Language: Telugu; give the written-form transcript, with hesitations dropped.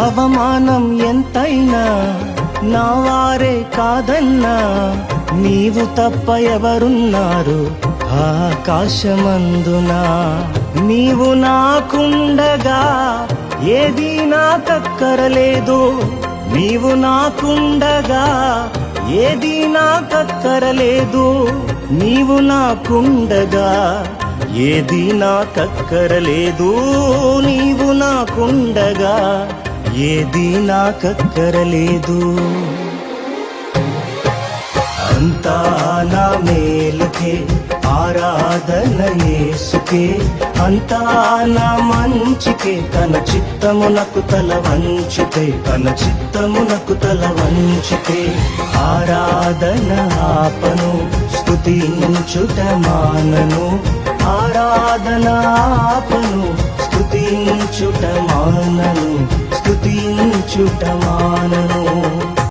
అవమానం ఎంతైనా నా వారే కాదన్నా, నీవు తప్ప ఎవరున్నారు ఆకాశమందున. నీవు నాకుండగా ఏదీ నాకక్కరలేదు, నీవు నాకుండగా ఏదీ నాకక్కరలేదు, నీవు నాకుండగా ఏదీ నాకక్కరలేదు, నీవు నాకుండగా ఏదీ నాకక్కరలేదు. అంతా నా మేలుకే ఆరాధన యేసుకే, అంతా నా మంచికే, తన చిత్తమునకు తల వంచితే, తన చిత్తమునకు తల వంచితే. ఆరాధన ఆపను, స్తుతించుట మానను, ఆరాధన ఆపను, స్తుతించుట మానను, స్తుతించుట మానను.